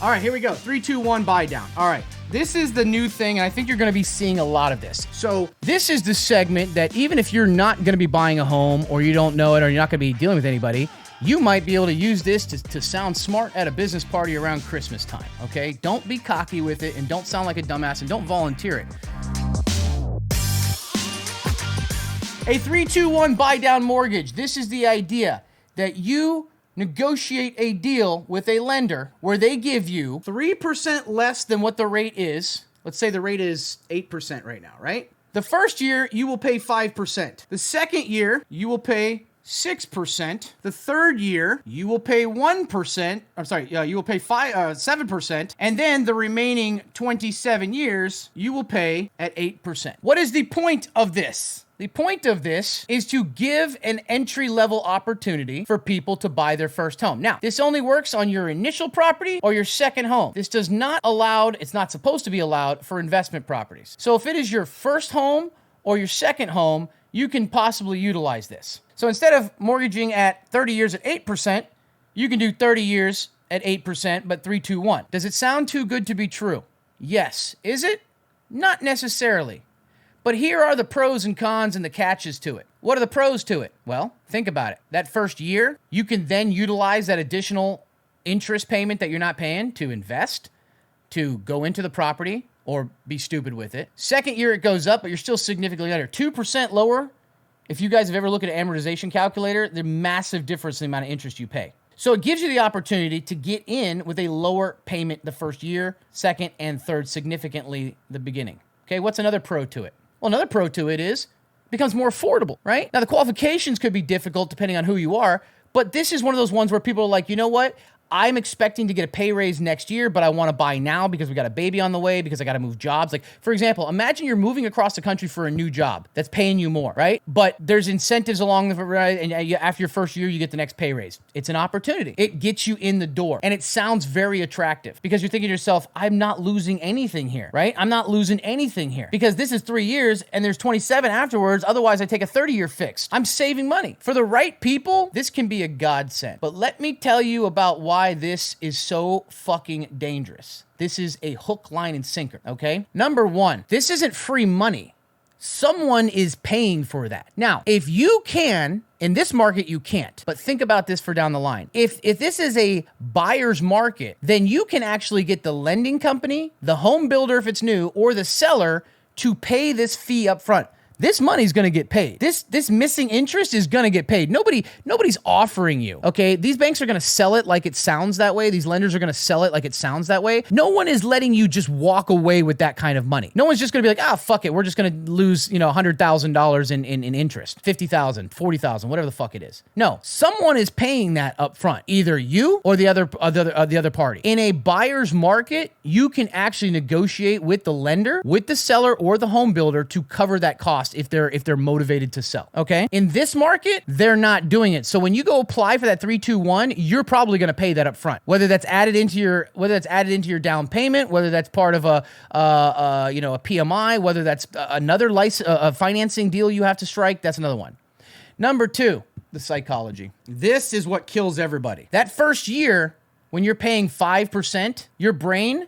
All right, here we go. 3, 2, 1, buy down. All right, this is the new thing, and I think you're going to be seeing a lot of this. So this is the segment that even if you're not going to be buying a home, or you don't know it, or you're not going to be dealing with anybody, you might be able to use this to sound smart at a business party around Christmas time, okay? Don't be cocky with it, and don't sound like a dumbass, and don't volunteer it. A 3, 2, 1 buy down mortgage. This is the idea that you negotiate a deal with a lender where they give you 3% less than what the rate is. Let's say the rate is 8% right now, right? The first year, you will pay 5%. The second year, you will pay 6%. The third year, you will pay 1%. I'm sorry, you will pay 7%. And then the remaining 27 years, you will pay at 8%. What is the point of this? The point of this is to give an entry-level opportunity for people to buy their first home. Now, this only works on your initial property or your second home. This does not allowed, it's not supposed to be allowed for investment properties. So if it is your first home or your second home, you can possibly utilize this. So instead of mortgaging at 30 years at 8%, you can do 30 years at 8%, but 3, 2, 1. Does it sound too good to be true? Yes. Is it? Not necessarily. But here are the pros and cons and the catches to it. What are the pros to it? Well, think about it. That first year, you can then utilize that additional interest payment that you're not paying to invest, to go into the property, or be stupid with it. Second year, it goes up, but you're still significantly under. 2% lower. If you guys have ever looked at an amortization calculator, there's massive difference in the amount of interest you pay. So it gives you the opportunity to get in with a lower payment the first year, second, and third, significantly the beginning. Okay, what's another pro to it? Well, another pro to it is it becomes more affordable, right? Now, the qualifications could be difficult depending on who you are, but this is one of those ones where people are like, you know what? I'm expecting to get a pay raise next year, but I want to buy now because we got a baby on the way, because I got to move jobs. Like, for example, imagine you're moving across the country for a new job that's paying you more, right? But there's incentives along the way, and after your first year, you get the next pay raise. It's an opportunity. It gets you in the door, and it sounds very attractive because you're thinking to yourself, I'm not losing anything here, right? I'm not losing anything here because this is 3 years and there's 27 afterwards. Otherwise, I take a 30-year fixed. I'm saving money. For the right people, this can be a godsend. But let me tell you about why this is so fucking dangerous. This is a hook, line, and sinker, okay? Number one, this isn't free money. Someone is paying for that. Now, if you can, in this market, you can't. But think about this for down the line. If this is a buyer's market, then you can actually get the lending company, the home builder if it's new, or the seller to pay this fee up front. This money's going to get paid. This missing interest is going to get paid. Nobody's offering you, okay? These banks are going to sell it like it sounds that way. These lenders are going to sell it like it sounds that way. No one is letting you just walk away with that kind of money. No one's just going to be like, fuck it. We're just going to lose, $100,000 in interest, $50,000, $40,000, whatever the fuck it is. No, someone is paying that up front, either you or the other party. In a buyer's market, you can actually negotiate with the lender, with the seller, or the home builder to cover that cost if they're motivated to sell, okay? In this market, they're not doing it. So when you go apply for that 321, you're probably going to pay that up front. Whether that's added into your down payment, whether that's part of a PMI, whether that's another financing deal you have to strike, that's another one. Number two, the psychology. This is what kills everybody. That first year, when you're paying 5%, your brain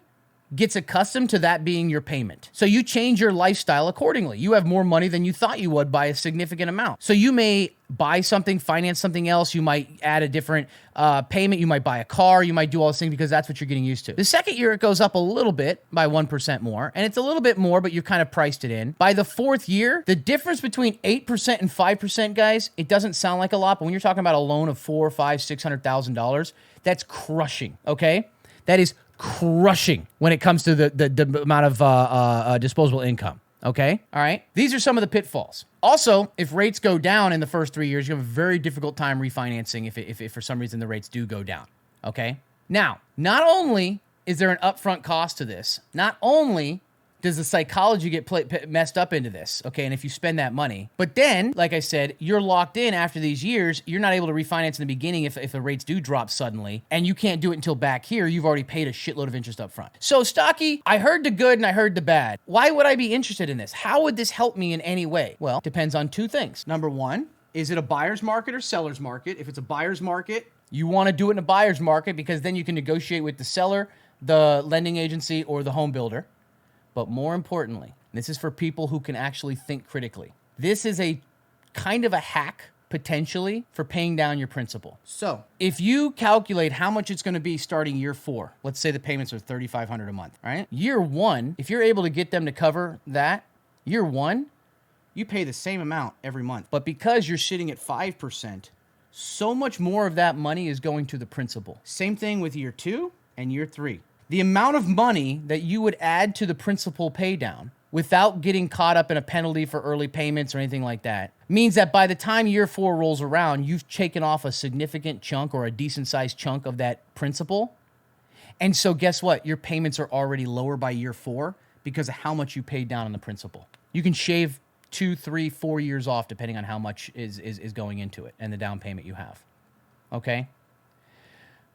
gets accustomed to that being your payment. So you change your lifestyle accordingly. You have more money than you thought you would by a significant amount. So you may buy something, finance something else. You might add a different payment. You might buy a car. You might do all this thing because that's what you're getting used to. The second year, it goes up a little bit by 1% more, and it's a little bit more, but you kind of priced it in. By the fourth year, the difference between 8% and 5%, guys, it doesn't sound like a lot, but when you're talking about a loan of $400,000, $500,000, $600,000, that's crushing, okay? That is crushing when it comes to the amount of disposable income, okay? All right? These are some of the pitfalls. Also, if rates go down in the first 3 years, you have a very difficult time refinancing if for some reason the rates do go down, okay? Now, not only is there an upfront cost to this, not only does the psychology get messed up into this, okay? And if you spend that money, but then, like I said, you're locked in after these years. You're not able to refinance in the beginning if the rates do drop suddenly, and you can't do it until back here. You've already paid a shitload of interest up front. So, Stocky, I heard the good and I heard the bad. Why would I be interested in this? How would this help me in any way? Well, depends on two things. Number one, is it a buyer's market or seller's market? If it's a buyer's market, you want to do it in a buyer's market because then you can negotiate with the seller the lending agency or the home builder. But more importantly, this is for people who can actually think critically. This is a kind of a hack, potentially, for paying down your principal. So if you calculate how much it's going to be starting year 4, let's say the payments are $3,500 a month, right? Year 1, if you're able to get them to cover that, year 1, you pay the same amount every month. But because you're sitting at 5%, so much more of that money is going to the principal. Same thing with year 2 and year 3. The amount of money that you would add to the principal pay down without getting caught up in a penalty for early payments or anything like that means that by the time year 4 rolls around, you've taken off a significant chunk or a decent sized chunk of that principal. And so guess what? Your payments are already lower by year 4 because of how much you paid down on the principal. You can shave 2, 3, 4 years off depending on how much is going into it and the down payment you have. Okay?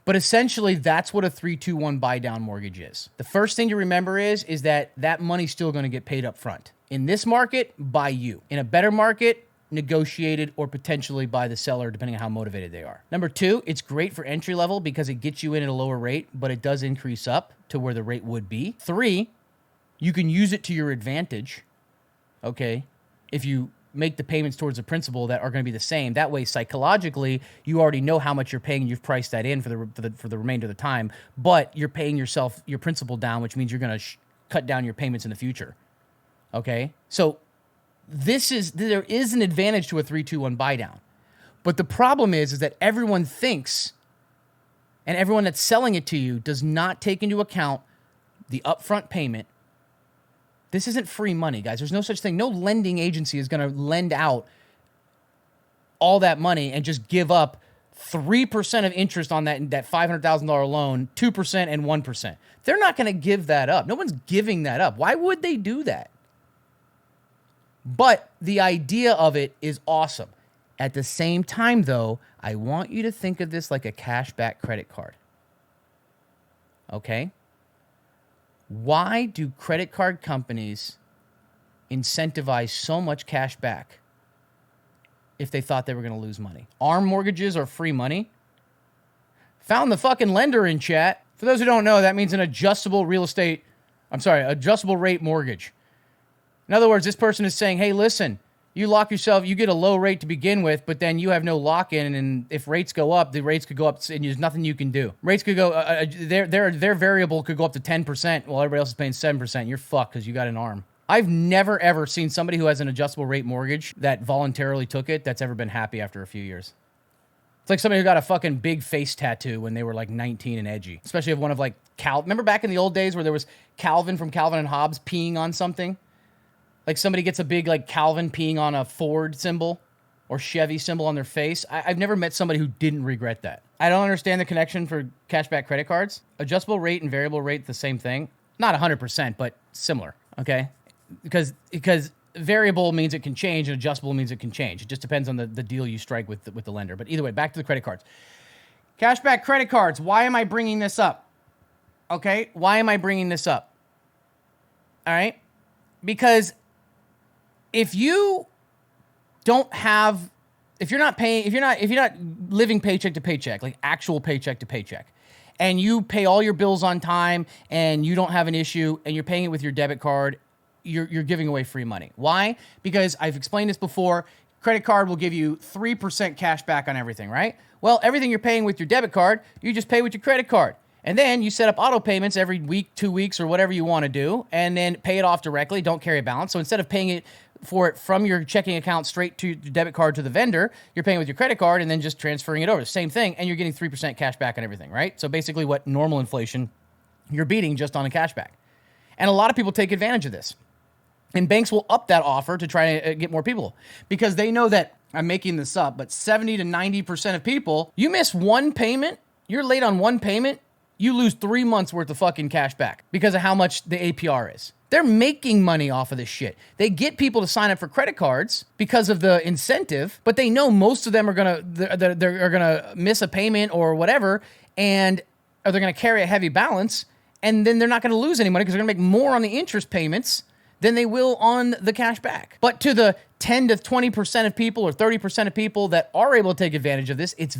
But essentially, that's what a 3-2-1 buy down mortgage is. The first thing to remember is that money's still going to get paid up front. In this market, by you. In a better market, negotiated or potentially by the seller, depending on how motivated they are. Number 2, it's great for entry level because it gets you in at a lower rate, but it does increase up to where the rate would be. 3, you can use it to your advantage, okay, if you make the payments towards the principal that are going to be the same. That way, psychologically, you already know how much you're paying and you've priced that in for the remainder of the time, but you're paying your principal down, which means you're going to cut down your payments in the future. Okay? So there is an advantage to a 3-2-1 buy down. But the problem is that everyone thinks, and everyone that's selling it to you does not take into account the upfront payment. This isn't free money, guys. There's no such thing. No lending agency is going to lend out all that money and just give up 3% of interest on that $500,000 loan, 2% and 1%. They're not going to give that up. No one's giving that up. Why would they do that? But the idea of it is awesome. At the same time, though, I want you to think of this like a cashback credit card. Okay? Why do credit card companies incentivize so much cash back if they thought they were going to lose money? ARM mortgages are free money. Found the fucking lender in chat. For those who don't know, that means an adjustable rate mortgage. In other words, this person is saying, hey, listen, you lock yourself, you get a low rate to begin with, but then you have no lock-in, and if rates go up, the rates could go up, and there's nothing you can do. Rates could go, their variable could go up to 10%, while everybody else is paying 7%. You're fucked because you got an ARM. I've never, ever seen somebody who has an adjustable rate mortgage that voluntarily took it that's ever been happy after a few years. It's like somebody who got a fucking big face tattoo when they were like 19 and edgy. Especially if one of like remember back in the old days where there was Calvin from Calvin and Hobbes peeing on something? Like somebody gets a big like Calvin peeing on a Ford symbol or Chevy symbol on their face. I've never met somebody who didn't regret that. I don't understand the connection for cashback credit cards. Adjustable rate and variable rate, the same thing. Not 100%, but similar, okay? Because variable means it can change and adjustable means it can change. It just depends on the deal you strike with the lender. But either way, back to the credit cards. Cashback credit cards. Why am I bringing this up? Okay? Why am I bringing this up? All right? Because if you're not living paycheck to paycheck, like actual paycheck to paycheck, and you pay all your bills on time and you don't have an issue and you're paying it with your debit card, you're giving away free money. Why? Because I've explained this before. Credit card will give you 3% cash back on everything, right? Well, everything you're paying with your debit card, you just pay with your credit card. And then you set up auto payments every week, 2 weeks, or whatever you want to do, and then pay it off directly. Don't carry a balance. So instead of paying it from your checking account straight to your debit card to the vendor, you're paying with your credit card and then just transferring it over. Same thing, and you're getting 3% cash back on everything, right? So basically what normal inflation you're beating just on a cash back. And a lot of people take advantage of this. And banks will up that offer to try to get more people because they know that, I'm making this up, but 70 to 90% of people, you miss one payment, you're late on one payment, you lose 3 months worth of fucking cash back because of how much the APR is. They're making money off of this shit. They get people to sign up for credit cards because of the incentive, but they know most of them are gonna miss a payment or whatever, or they're gonna carry a heavy balance, and then they're not gonna lose any money because they're gonna make more on the interest payments than they will on the cash back. But to the 10 to 20% of people or 30% of people that are able to take advantage of this, it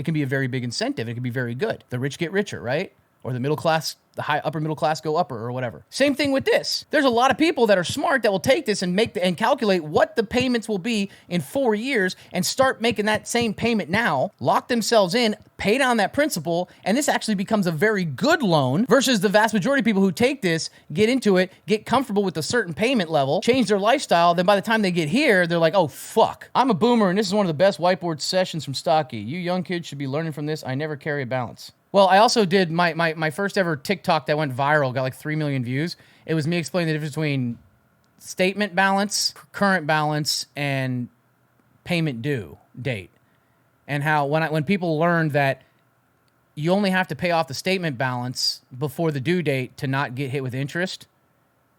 can be a very big incentive. It can be very good. The rich get richer, right? or the middle class, the upper middle class go upper or whatever. Same thing with this. There's a lot of people that are smart that will take this and and calculate what the payments will be in 4 years and start making that same payment now, lock themselves in, pay down that principal, and this actually becomes a very good loan versus the vast majority of people who take this, get into it, get comfortable with a certain payment level, change their lifestyle, then by the time they get here, they're like, oh fuck, I'm a boomer and this is one of the best whiteboard sessions from Stocky. You young kids should be learning from this. I never carry a balance. Well, I also did my first ever TikTok that went viral, got like 3 million views. It was me explaining the difference between statement balance, current balance, and payment due date. And how when people learned that you only have to pay off the statement balance before the due date to not get hit with interest,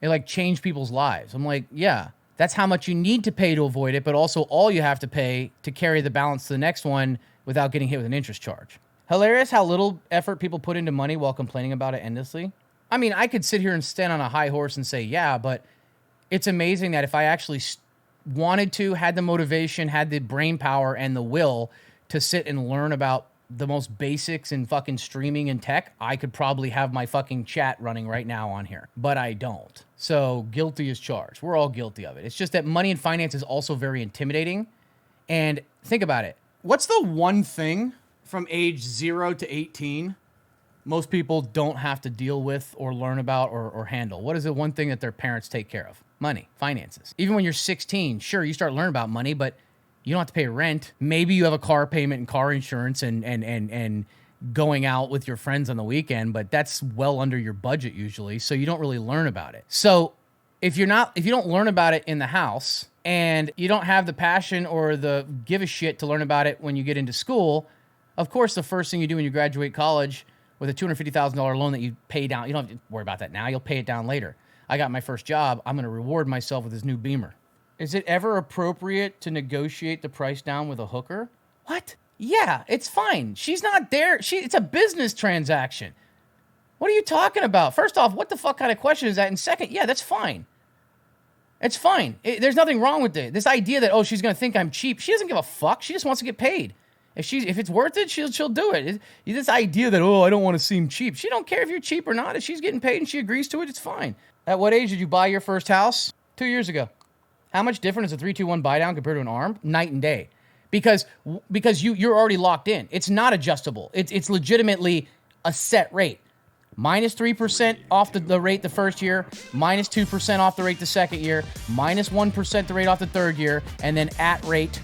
it like changed people's lives. I'm like, yeah, that's how much you need to pay to avoid it, but also all you have to pay to carry the balance to the next one without getting hit with an interest charge. Hilarious how little effort people put into money while complaining about it endlessly. I mean, I could sit here and stand on a high horse and say, yeah, but it's amazing that if I actually wanted to, had the motivation, had the brain power and the will to sit and learn about the most basics in fucking streaming and tech, I could probably have my fucking chat running right now on here, but I don't. So guilty as charged. We're all guilty of it. It's just that money and finance is also very intimidating. And think about it. What's the one thing from age 0 to 18 most people don't have to deal with or learn about or handle? What is the one thing that their parents take care of? Money, finances. Even when you're 16, sure, you start learning about money, but you don't have to pay rent. Maybe you have a car payment and car insurance and going out with your friends on the weekend, but that's well under your budget usually, so you don't really learn about it. So if you don't learn about it in the house and you don't have the passion or the give a shit to learn about it when you get into school, of course, the first thing you do when you graduate college with a $250,000 loan that you pay down, you don't have to worry about that now. You'll pay it down later. I got my first job. I'm going to reward myself with this new Beamer. Is it ever appropriate to negotiate the price down with a hooker? What? Yeah, it's fine. She's not there. It's a business transaction. What are you talking about? First off, what the fuck kind of question is that? And second, yeah, that's fine. It's fine. There's nothing wrong with it. This idea that, oh, she's going to think I'm cheap. She doesn't give a fuck. She just wants to get paid. If it's worth it, she'll do it. This idea that, oh, I don't want to seem cheap. She don't care if you're cheap or not. If she's getting paid and she agrees to it, it's fine. At what age did you buy your first house? 2 years ago. How much different is a 3-2-1 buy down compared to an ARM? Night and day. Because you're already locked in. It's not adjustable. It's legitimately a set rate. Minus 3% off the rate the first year, minus 2% off the rate the second year, minus 1% the rate off the third year, and then at rate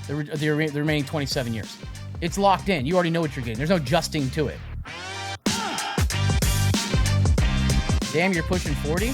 the remaining 27 years. It's locked in. You already know what you're getting. There's no adjusting to it. Damn, you're pushing 40?